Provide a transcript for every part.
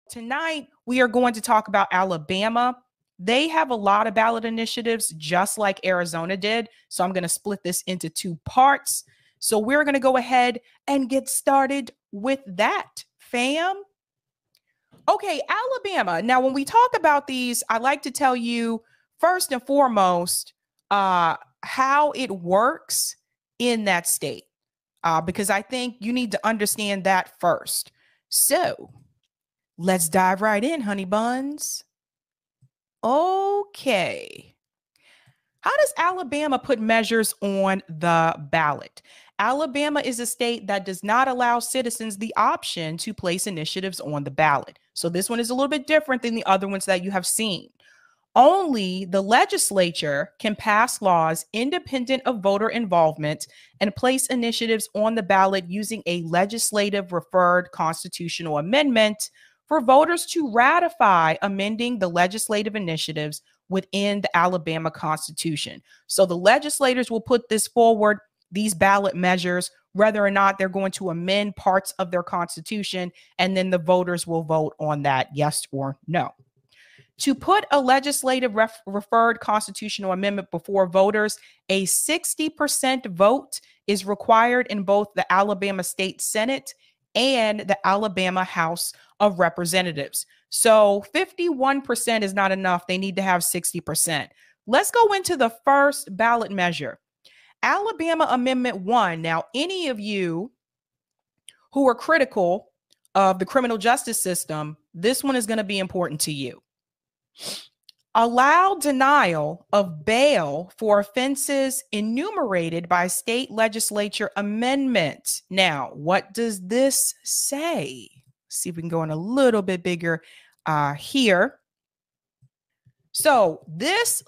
Tonight, we are going to talk about Alabama. They have a lot of ballot initiatives, just like Arizona did. So I'm going to split this into two parts. So we're going to go ahead and get started with that, fam. Okay, Alabama. Now, when we talk about these, I like to tell you first and foremost how it works in that state, because I think you need to understand that first. So let's dive right in, honey buns. Okay. How does Alabama put measures on the ballot? Alabama is a state that does not allow citizens the option to place initiatives on the ballot. So this one is a little bit different than the other ones that you have seen. Only the legislature can pass laws independent of voter involvement and place initiatives on the ballot using a legislative referred constitutional amendment for voters to ratify amending the legislative initiatives within the Alabama Constitution. So the legislators will put this forward, these ballot measures, whether or not they're going to amend parts of their constitution, and then the voters will vote on that, yes or no. To put a legislative referred constitutional amendment before voters, a 60% vote is required in both the Alabama State Senate and the Alabama House of Representatives. So 51% is not enough. They need to have 60%. Let's go into the first ballot measure. Alabama Amendment 1. Now, any of you who are critical of the criminal justice system, this one is going to be important to you. Allow denial of bail for offenses enumerated by state legislature amendment. Now, what does this say? See if we can go in a little bit bigger here. So this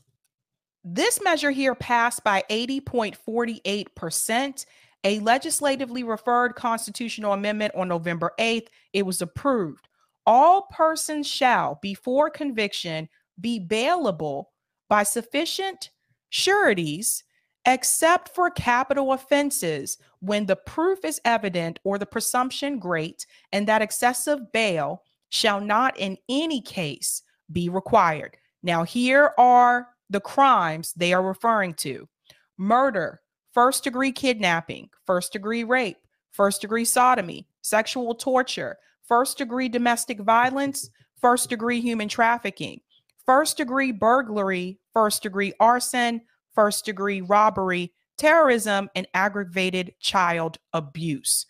measure here passed by 80.48%. A legislatively referred constitutional amendment on November 8th. It was approved. All persons shall, before conviction, be bailable by sufficient sureties, except for capital offenses, when the proof is evident or the presumption great, and that excessive bail shall not in any case be required. Now, here are the crimes they are referring to: murder, first-degree kidnapping, first-degree rape, first-degree sodomy, sexual torture, first-degree domestic violence, first-degree human trafficking, first-degree burglary, first-degree arson, first-degree robbery, terrorism, and aggravated child abuse.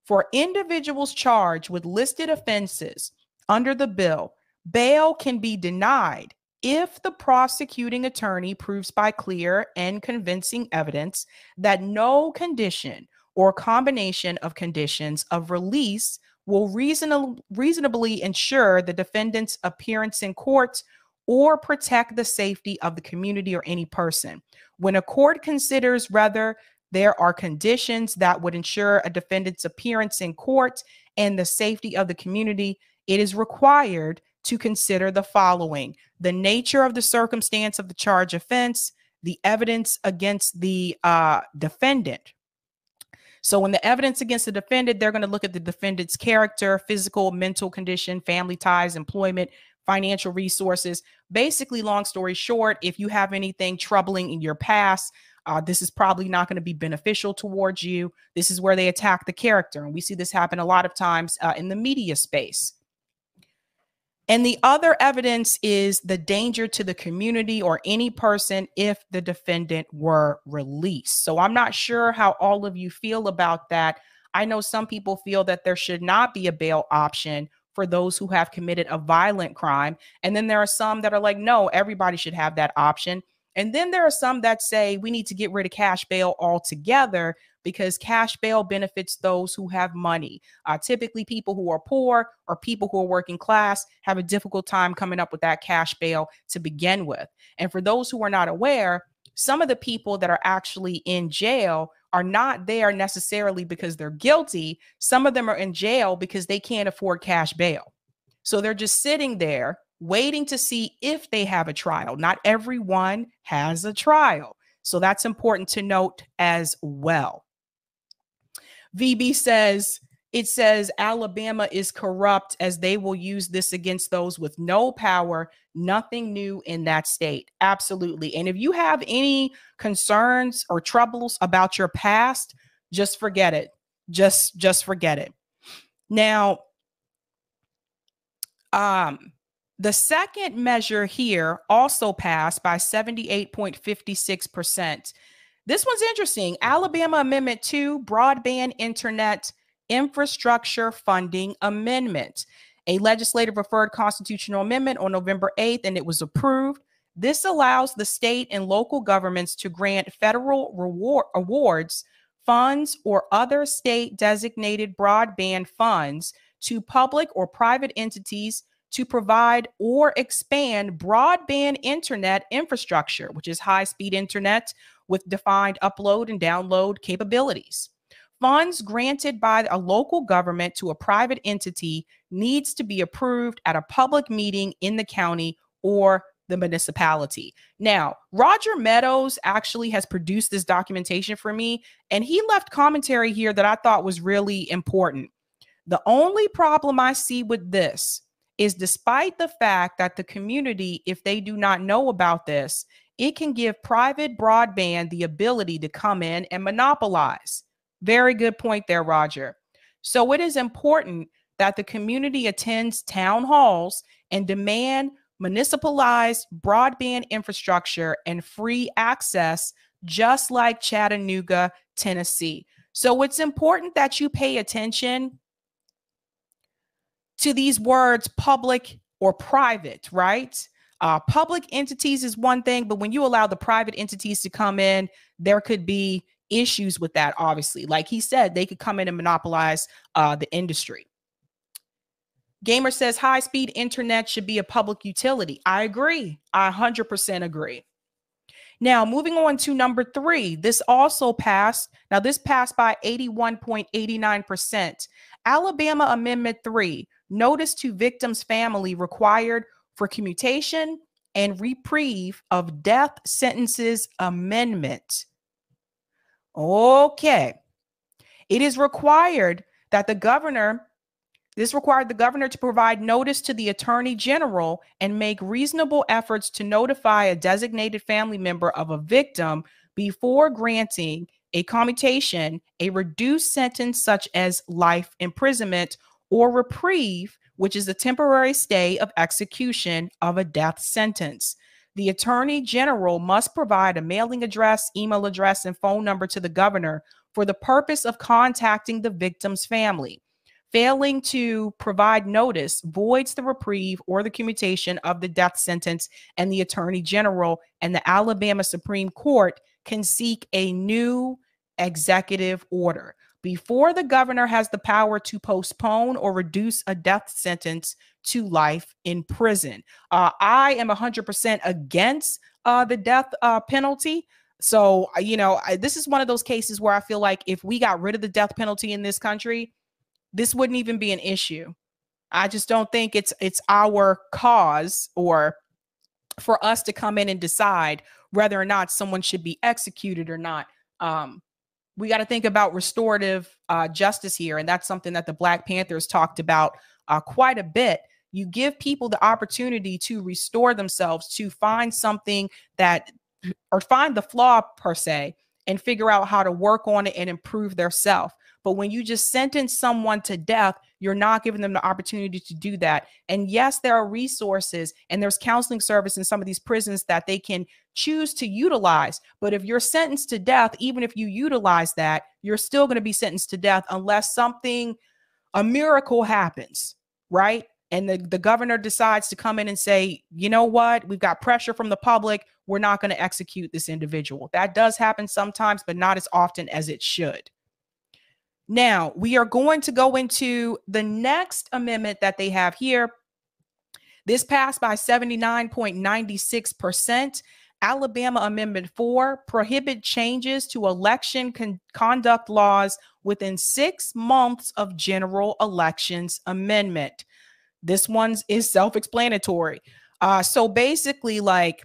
For individuals charged with listed offenses under the bill, bail can be denied if the prosecuting attorney proves by clear and convincing evidence that no condition or combination of conditions of release will reasonably ensure the defendant's appearance in court or protect the safety of the community or any person. When a court considers whether there are conditions that would ensure a defendant's appearance in court and the safety of the community, it is required to consider the following: the nature of the circumstance of the charge offense, the evidence against the defendant. So when the evidence against the defendant, they're going to look at the defendant's character, physical, mental condition, family ties, employment, financial resources. Basically, long story short, if you have anything troubling in your past, this is probably not going to be beneficial towards you. This is where they attack the character. And we see this happen a lot of times in the media space. And the other evidence is the danger to the community or any person if the defendant were released. So I'm not sure how all of you feel about that. I know some people feel that there should not be a bail option for those who have committed a violent crime. And then there are some that are like, no, everybody should have that option. And then there are some that say we need to get rid of cash bail altogether because cash bail benefits those who have money. Typically, people who are poor or people who are working class have a difficult time coming up with that cash bail to begin with. And for those who are not aware, some of the people that are actually in jail are not there necessarily because they're guilty. Some of them are in jail because they can't afford cash bail. So they're just sitting there waiting to see if they have a trial. Not everyone has a trial. So that's important to note as well. VB says, It says Alabama is corrupt as they will use this against those with no power. Nothing new in that state. Absolutely. And if you have any concerns or troubles about your past, just forget it. Just forget it. Now, the second measure here also passed by 78.56%. This one's interesting. Alabama Amendment 2, Broadband Internet Infrastructure Funding Amendment, a legislative referred constitutional amendment on November 8th, and it was approved. This allows the state and local governments to grant federal awards, funds, or other state designated broadband funds to public or private entities to provide or expand broadband internet infrastructure, which is high-speed internet with defined upload and download capabilities. Funds granted by a local government to a private entity needs to be approved at a public meeting in the county or the municipality. Now, Roger Meadows actually has produced this documentation for me, and he left commentary here that I thought was really important. The only problem I see with this is, despite the fact that the community, if they do not know about this, it can give private broadband the ability to come in and monopolize. Very good point there, Roger. So it is important that the community attends town halls and demand municipalized broadband infrastructure and free access, just like Chattanooga, Tennessee. So it's important that you pay attention to these words, public or private, right? Public entities is one thing, but when you allow the private entities to come in, there could be issues with that, obviously. Like he said, they could come in and monopolize the industry. Gamer says high-speed internet should be a public utility. I agree. I 100% agree. Now, moving on to number 3, this also passed. Now, this passed by 81.89%. Alabama Amendment 3, notice to victim's family required for commutation and reprieve of death sentences amendment. Okay. It is required that the governor, this required the governor to provide notice to the attorney general and make reasonable efforts to notify a designated family member of a victim before granting a commutation, a reduced sentence such as life imprisonment, or reprieve, which is a temporary stay of execution of a death sentence. The attorney general must provide a mailing address, email address, and phone number to the governor for the purpose of contacting the victim's family. Failing to provide notice voids the reprieve or the commutation of the death sentence, and the attorney general and the Alabama Supreme Court can seek a new executive order. Before the governor has the power to postpone or reduce a death sentence to life in prison. I am 100% against the death penalty. So, this is one of those cases where I feel like if we got rid of the death penalty in this country, this wouldn't even be an issue. I just don't think it's our cause or for us to come in and decide whether or not someone should be executed or not. We got to think about restorative justice here. And that's something that the Black Panthers talked about quite a bit. You give people the opportunity to restore themselves, to find something that, or find the flaw per se, and figure out how to work on it and improve their self. But when you just sentence someone to death, you're not giving them the opportunity to do that. And yes, there are resources and there's counseling service in some of these prisons that they can choose to utilize. But if you're sentenced to death, even if you utilize that, you're still going to be sentenced to death unless a miracle happens, right? And the governor decides to come in and say, you know what, we've got pressure from the public. We're not going to execute this individual. That does happen sometimes, but not as often as it should. Now, we are going to go into the next amendment that they have here. This passed by 79.96%. Alabama Amendment 4, prohibit changes to election conduct laws within 6 months of general elections amendment. This one is self-explanatory. So basically, like,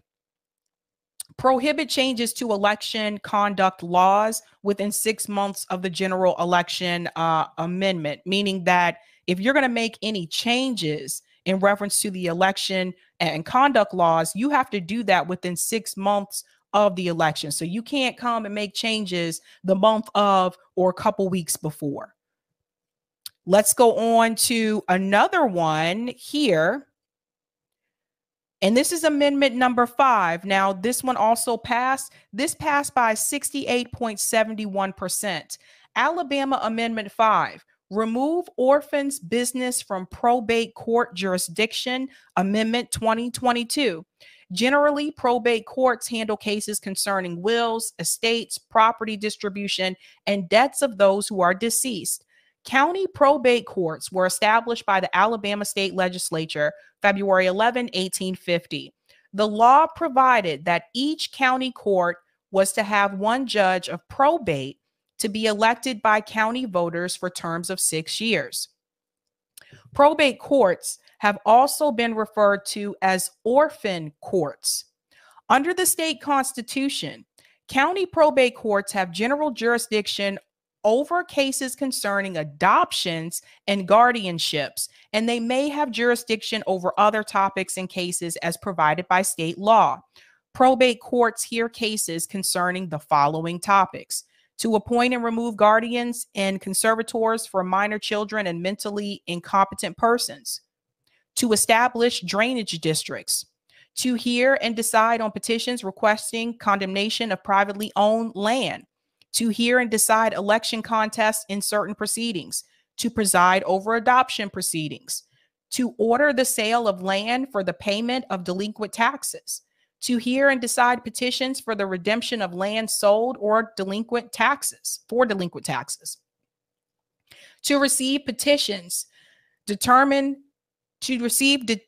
Prohibit changes to election conduct laws within 6 months of the general election amendment, meaning that if you're going to make any changes in reference to the election and conduct laws, you have to do that within 6 months of the election. So you can't come and make changes the month of or a couple weeks before. Let's go on to another one here. And this is amendment number 5. Now, this one also passed. This passed by 68.71%. Alabama Amendment 5. Remove orphans' business from probate court jurisdiction, Amendment 2022. Generally, probate courts handle cases concerning wills, estates, property distribution, and debts of those who are deceased. County probate courts were established by the Alabama State Legislature February 11, 1850. The law provided that each county court was to have one judge of probate to be elected by county voters for terms of 6 years. Probate courts have also been referred to as orphan courts. Under the state constitution, county probate courts have general jurisdiction over cases concerning adoptions and guardianships, and they may have jurisdiction over other topics and cases as provided by state law. Probate courts hear cases concerning the following topics: to appoint and remove guardians and conservators for minor children and mentally incompetent persons, to establish drainage districts, to hear and decide on petitions requesting condemnation of privately owned land, to hear and decide election contests in certain proceedings, to preside over adoption proceedings, to order the sale of land for the payment of delinquent taxes, to hear and decide petitions for the redemption of land sold or delinquent taxes, to receive petitions, determine the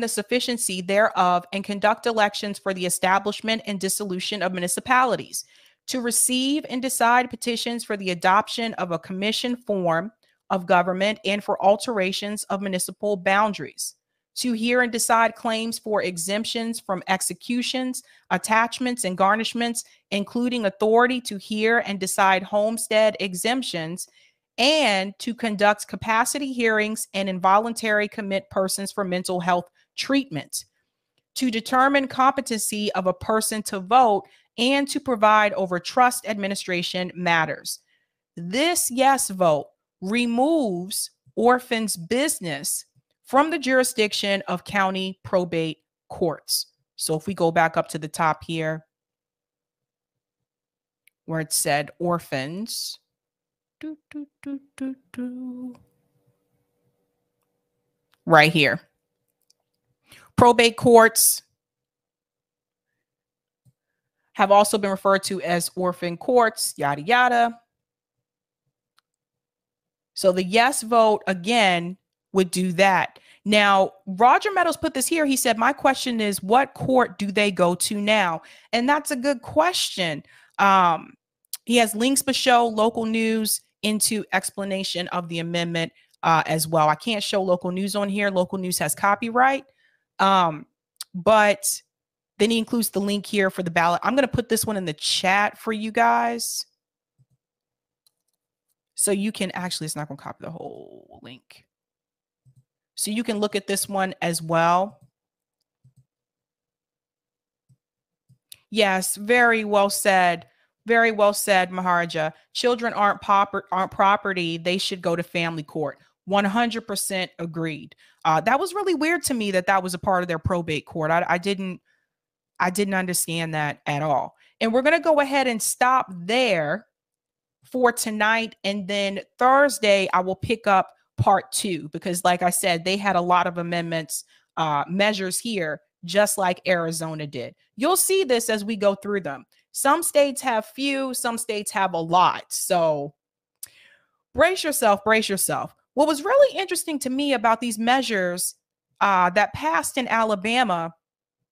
sufficiency thereof, and conduct elections for the establishment and dissolution of municipalities, to receive and decide petitions for the adoption of a commission form of government and for alterations of municipal boundaries, to hear and decide claims for exemptions from executions, attachments, and garnishments, including authority to hear and decide homestead exemptions, and to conduct capacity hearings and involuntary commit persons for mental health treatment, to determine competency of a person to vote, and to provide over trust administration matters. This yes vote removes orphans' business from the jurisdiction of county probate courts. So if we go back up to the top here, where it said orphans, right here, probate courts have also been referred to as orphan courts, yada, yada. So the yes vote, again, would do that. Now, Roger Meadows put this here. He said, my question is, what court do they go to now? And that's a good question. He has links below, local news, into explanation of the amendment as well. I can't show local news on here. Local news has copyright. But then he includes the link here for the ballot. I'm going to put this one in the chat for you guys. So you can actually, it's not going to copy the whole link. So you can look at this one as well. Yes, very well said. Very well said, Maharaja. Children aren't property. They should go to family court. 100% agreed. That was really weird to me that was a part of their probate court. I didn't understand that at all. And we're going to go ahead and stop there for tonight. And then Thursday, I will pick up part 2, because like I said, they had a lot of amendments, measures here, just like Arizona did. You'll see this as we go through them. Some states have few, some states have a lot. So brace yourself, brace yourself. What was really interesting to me about these measures that passed in Alabama,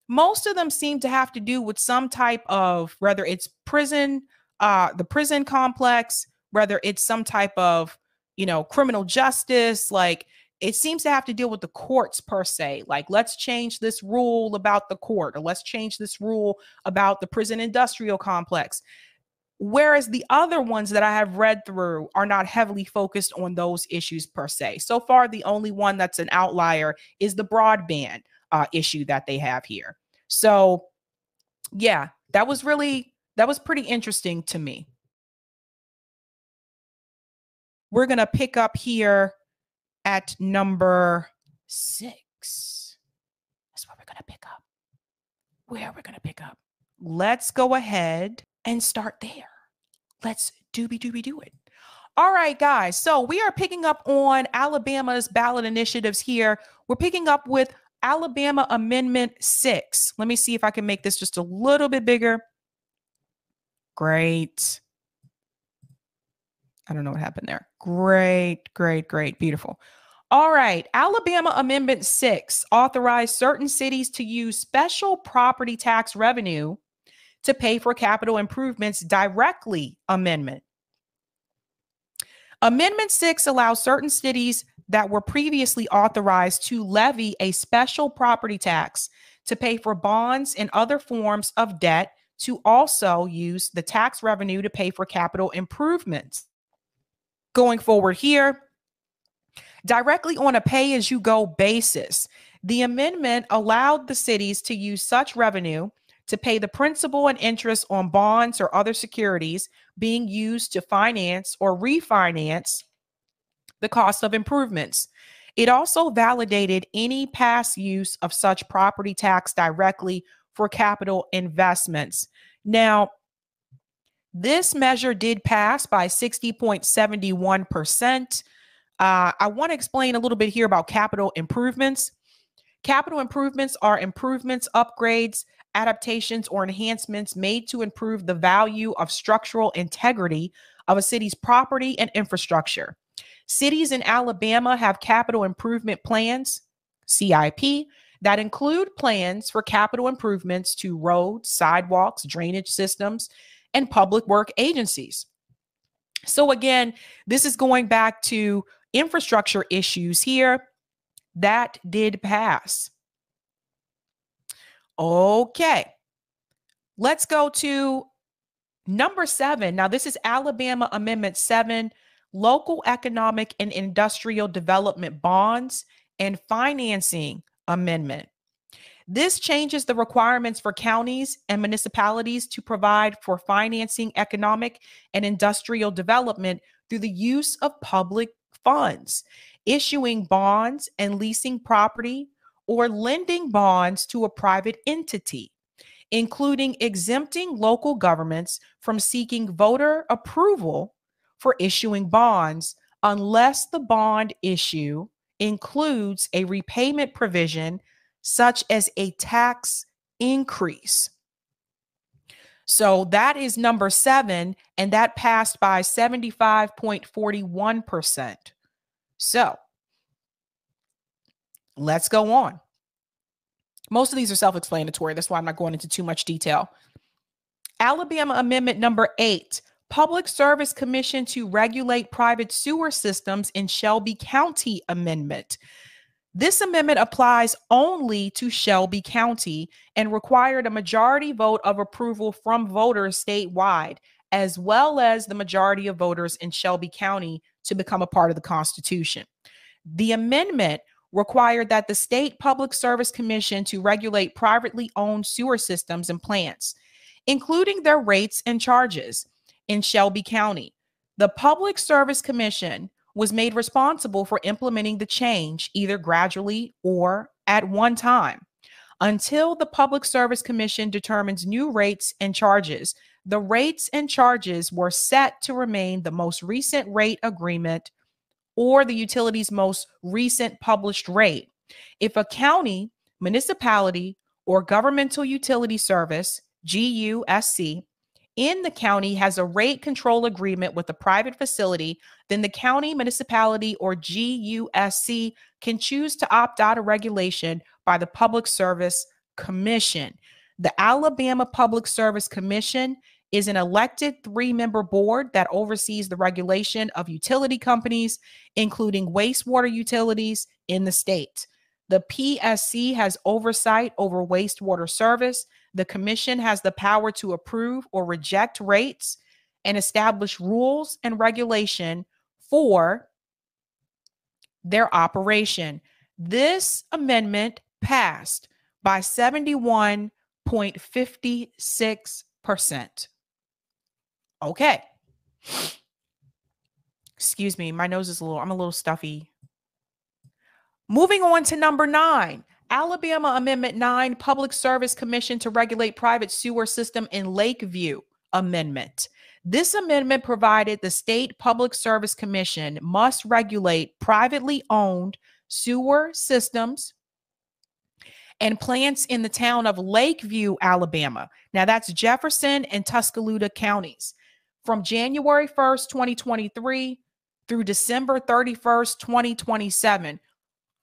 most of them seem to have to do with some type of, whether it's prison, the prison complex, whether it's some type of, criminal justice, like it seems to have to deal with the courts per se. Like, let's change this rule about the court, or let's change this rule about the prison industrial complex. Whereas the other ones that I have read through are not heavily focused on those issues per se. So far, the only one that's an outlier is the broadband issue that they have here. So yeah, that was pretty interesting to me. We're going to pick up here at number 6. That's where we're going to pick up. Where we're going to pick up. Let's go ahead and start there. Let's do it. All right, guys. So we are picking up on Alabama's ballot initiatives here. We're picking up with Alabama Amendment 6. Let me see if I can make this just a little bit bigger. Great. I don't know what happened there. Great. Beautiful. All right. Alabama Amendment 6 authorized certain cities to use special property tax revenue to pay for capital improvements directly. Amendment 6 allows certain cities that were previously authorized to levy a special property tax to pay for bonds and other forms of debt to also use the tax revenue to pay for capital improvements. Going forward here, directly on a pay-as-you-go basis, the amendment allowed the cities to use such revenue to pay the principal and interest on bonds or other securities being used to finance or refinance the cost of improvements. It also validated any past use of such property tax directly for capital investments. Now, this measure did pass by 60.71%. I want to explain a little bit here about capital improvements. Capital improvements are improvements, upgrades, adaptations, or enhancements made to improve the value of structural integrity of a city's property and infrastructure. Cities in Alabama have capital improvement plans, CIP, that include plans for capital improvements to roads, sidewalks, drainage systems, and public work agencies. So again, this is going back to infrastructure issues here. That did pass. Okay. Let's go to number 7. Now, this is Alabama Amendment 7, Local Economic and Industrial Development Bonds and Financing Amendment. This changes the requirements for counties and municipalities to provide for financing economic and industrial development through the use of public funds, issuing bonds and leasing property, or lending bonds to a private entity, including exempting local governments from seeking voter approval for issuing bonds unless the bond issue includes a repayment provision such as a tax increase. So that is number 7, and that passed by 75.41%. So let's go on. Most of these are self-explanatory. That's why I'm not going into too much detail. Alabama Amendment number 8, Public Service Commission to Regulate Private Sewer Systems in Shelby County Amendment. This amendment applies only to Shelby County and required a majority vote of approval from voters statewide, as well as the majority of voters in Shelby County to become a part of the Constitution. The amendment required that the State Public Service Commission to regulate privately owned sewer systems and plants, including their rates and charges in Shelby County. The Public Service Commission was made responsible for implementing the change either gradually or at one time. Until the Public Service Commission determines new rates and charges, the rates and charges were set to remain the most recent rate agreement or the utility's most recent published rate. If a county, municipality, or governmental utility service, GUSC, in the county has a rate control agreement with a private facility, then the county, municipality, or GUSC can choose to opt out of regulation by the Public Service Commission. The Alabama Public Service Commission is an elected 3-member board that oversees the regulation of utility companies, including wastewater utilities in the state. The PSC has oversight over wastewater service. The commission has the power to approve or reject rates and establish rules and regulation for their operation. This amendment passed by 71.56%. Okay. Excuse me, my nose is I'm a little stuffy. Moving on to number 9, Alabama Amendment 9, Public Service Commission to Regulate Private Sewer System in Lakeview Amendment. This amendment provided the State Public Service Commission must regulate privately owned sewer systems and plants in the town of Lakeview, Alabama. Now that's Jefferson and Tuscaloosa counties from January 1st, 2023 through December 31st, 2027.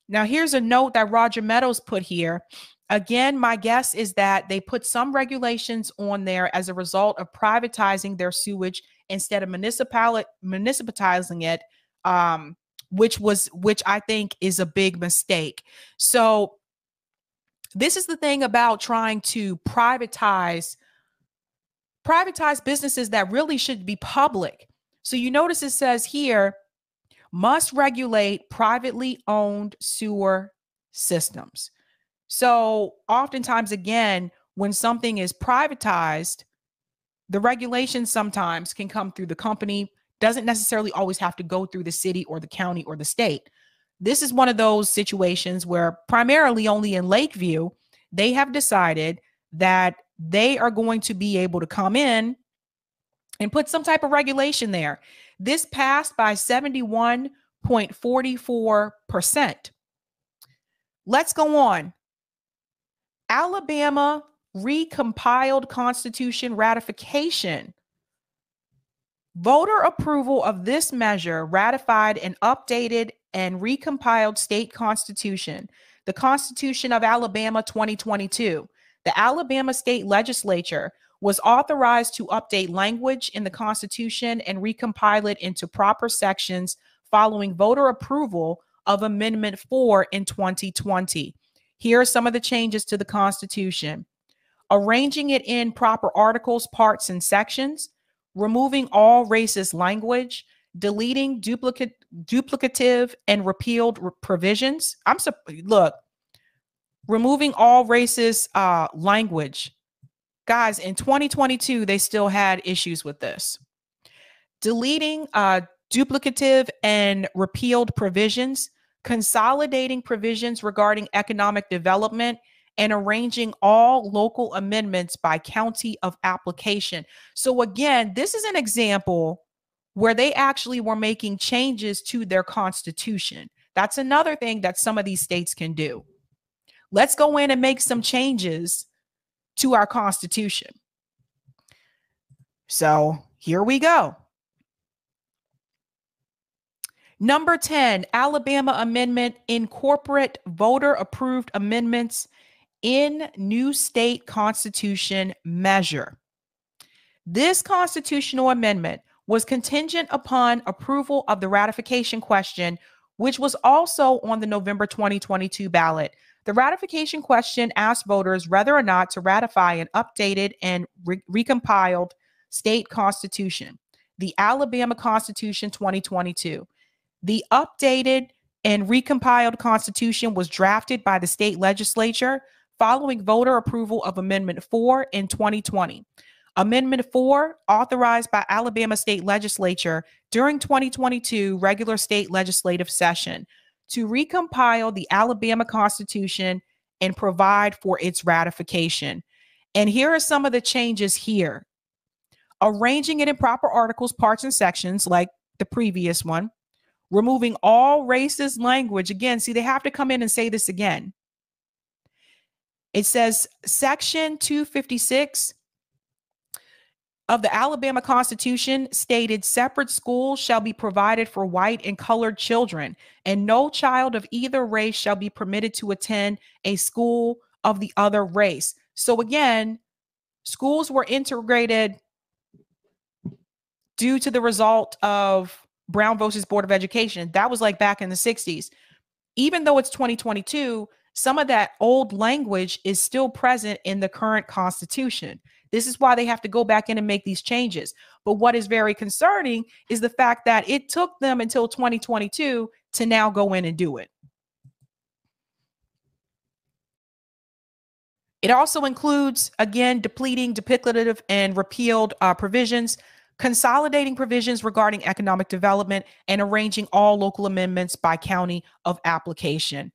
Now here's a note that Roger Meadows put here. Again, my guess is that they put some regulations on there as a result of privatizing their sewage instead of municipalizing it, which I think is a big mistake. So this is the thing about trying to privatize businesses that really should be public. So you notice it says here, must regulate privately owned sewer systems. So oftentimes, again, when something is privatized, the regulations sometimes can come through the company, doesn't necessarily always have to go through the city or the county or the state. This is one of those situations where primarily only in Lakeview, they have decided that they are going to be able to come in and put some type of regulation there. This passed by 71.44%. Let's go on. Alabama recompiled Constitution ratification. Voter approval of this measure ratified an updated and recompiled state constitution, the Constitution of Alabama 2022. The Alabama State Legislature was authorized to update language in the Constitution and recompile it into proper sections following voter approval of Amendment 4 in 2020. Here are some of the changes to the Constitution. Arranging it in proper articles, parts, and sections, removing all racist language, deleting duplicative and repealed provisions. Removing all racist language. Guys, in 2022, they still had issues with this. Deleting duplicative and repealed provisions, consolidating provisions regarding economic development, and arranging all local amendments by county of application. So again, this is an example where they actually were making changes to their constitution. That's another thing that some of these states can do. Let's go in and make some changes to our constitution. So here we go. Number 10, Alabama Amendment, incorporate voter approved amendments in new state constitution measure. This constitutional amendment was contingent upon approval of the ratification question, which was also on the November 2022 ballot. The ratification question asked voters whether or not to ratify an updated and recompiled state constitution, the Alabama Constitution 2022. The updated and recompiled constitution was drafted by the state legislature following voter approval of Amendment 4 in 2020. Amendment 4, authorized by Alabama State Legislature during 2022 regular state legislative session to recompile the Alabama Constitution and provide for its ratification. And here are some of the changes here. Arranging it in proper articles, parts, and sections like the previous one. Removing all racist language. Again, see, they have to come in and say this again. It says Section 256 of the Alabama Constitution stated separate schools shall be provided for white and colored children, and no child of either race shall be permitted to attend a school of the other race. So again, schools were integrated due to the result of Brown versus Board of Education. That was like back in the 60s. Even though it's 2022, some of that old language is still present in the current Constitution. This is why they have to go back in and make these changes. But what is very concerning is the fact that it took them until 2022 to now go in and do it. It also includes, again, depleting duplicative and repealed provisions, consolidating provisions regarding economic development, and arranging all local amendments by county of application.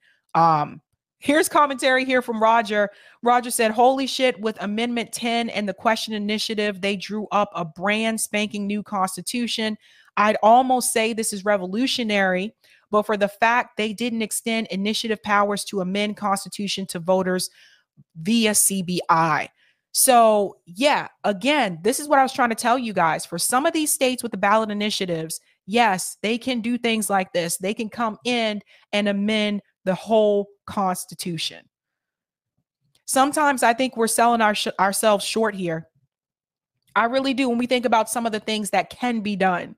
Here's commentary here from Roger. Roger said, holy shit, with Amendment 10 and the question initiative, they drew up a brand spanking new constitution. I'd almost say this is revolutionary, but for the fact they didn't extend initiative powers to amend constitution to voters via CBI. So yeah, again, this is what I was trying to tell you guys. For some of these states with the ballot initiatives, yes, they can do things like this. They can come in and amend the whole Constitution. Sometimes I think we're selling ourselves short here. I really do when we think about some of the things that can be done.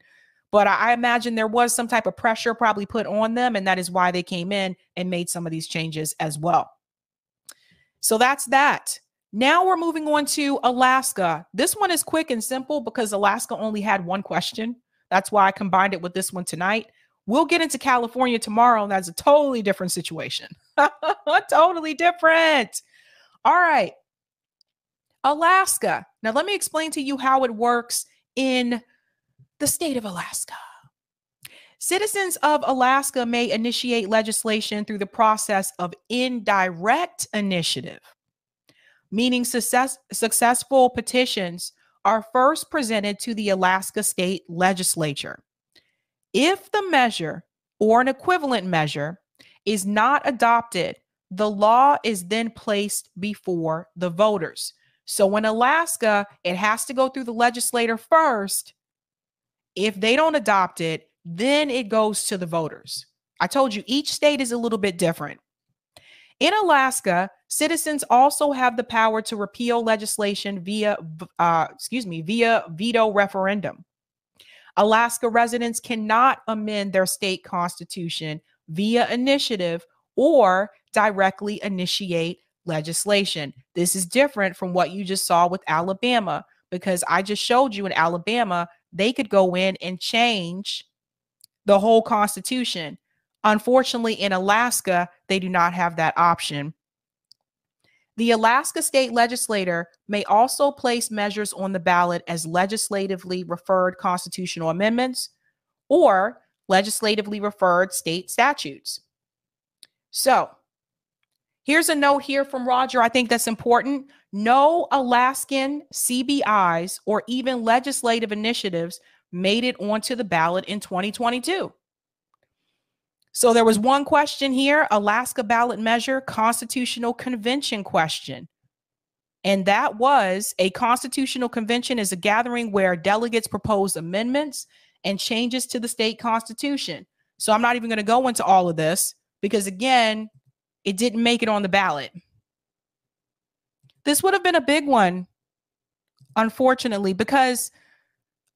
But I imagine there was some type of pressure probably put on them, and that is why they came in and made some of these changes as well. So that's that. Now we're moving on to Alaska. This one is quick and simple because Alaska only had one question. That's why I combined it with this one tonight. We'll get into California tomorrow, and that's a totally different situation. Totally different. All right. Alaska. Now, let me explain to you how it works in the state of Alaska. Citizens of Alaska may initiate legislation through the process of indirect initiative, meaning successful petitions are first presented to the Alaska State Legislature. If the measure or an equivalent measure is not adopted, the law is then placed before the voters. So in Alaska, it has to go through the legislator first. If they don't adopt it, then it goes to the voters. I told you each state is a little bit different. In Alaska, citizens also have the power to repeal legislation via veto referendum. Alaska residents cannot amend their state constitution via initiative or directly initiate legislation. This is different from what you just saw with Alabama, because I just showed you in Alabama, they could go in and change the whole constitution. Unfortunately, in Alaska, they do not have that option. The Alaska State Legislature may also place measures on the ballot as legislatively referred constitutional amendments or legislatively referred state statutes. So here's a note here from Roger. I think that's important. No Alaskan CBIs or even legislative initiatives made it onto the ballot in 2022. So there was one question here, Alaska ballot measure, constitutional convention question. And that was, a constitutional convention is a gathering where delegates propose amendments and changes to the state constitution. So I'm not even going to go into all of this because, again, it didn't make it on the ballot. This would have been a big one, unfortunately, because,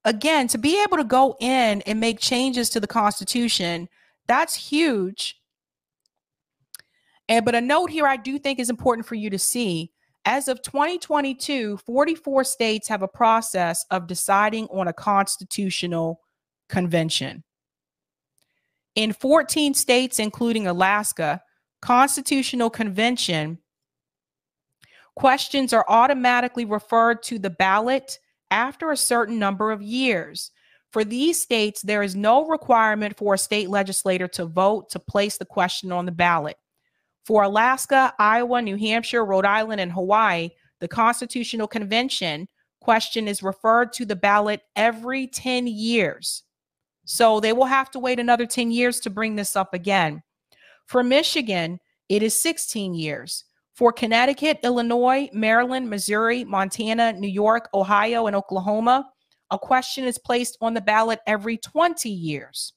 again, to be able to go in and make changes to the Constitution, that's huge. But a note here I do think is important for you to see. As of 2022, 44 states have a process of deciding on a constitutional convention. In 14 states, including Alaska, constitutional convention questions are automatically referred to the ballot after a certain number of years. For these states, there is no requirement for a state legislator to vote to place the question on the ballot. For Alaska, Iowa, New Hampshire, Rhode Island, and Hawaii, the Constitutional Convention question is referred to the ballot every 10 years. So they will have to wait another 10 years to bring this up again. For Michigan, it is 16 years. For Connecticut, Illinois, Maryland, Missouri, Montana, New York, Ohio, and Oklahoma, a question is placed on the ballot every 20 years.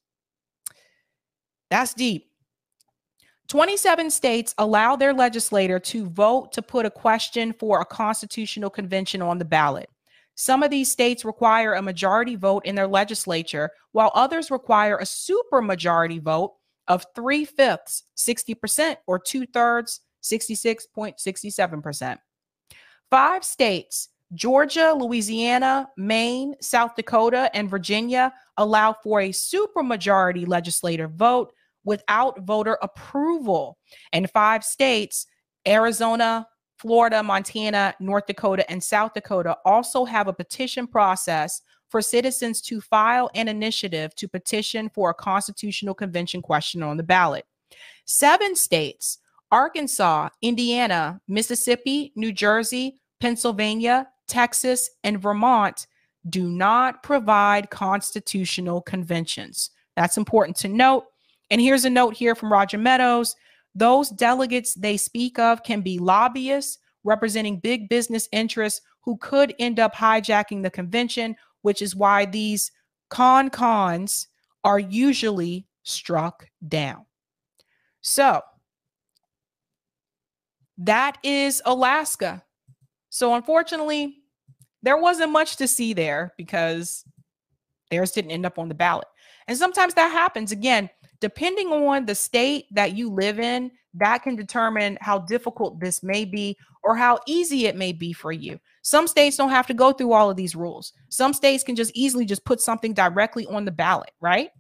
That's deep. 27 states allow their legislator to vote to put a question for a constitutional convention on the ballot. Some of these states require a majority vote in their legislature, while others require a supermajority vote of 3/5, 60%, or 2/3, 66.67%. 5 states, Georgia, Louisiana, Maine, South Dakota, and Virginia, allow for a supermajority legislative vote without voter approval. And 5 states, Arizona, Florida, Montana, North Dakota, and South Dakota, also have a petition process for citizens to file an initiative to petition for a constitutional convention question on the ballot. 7 states, Arkansas, Indiana, Mississippi, New Jersey, Pennsylvania, Texas, and Vermont, do not provide constitutional conventions. That's important to note. And here's a note here from Roger Meadows. Those delegates they speak of can be lobbyists representing big business interests who could end up hijacking the convention, which is why these cons are usually struck down. So that is Alaska. So unfortunately, there wasn't much to see there because theirs didn't end up on the ballot. And sometimes that happens. Again, depending on the state that you live in, that can determine how difficult this may be or how easy it may be for you. Some states don't have to go through all of these rules. Some states can just easily just put something directly on the ballot, right?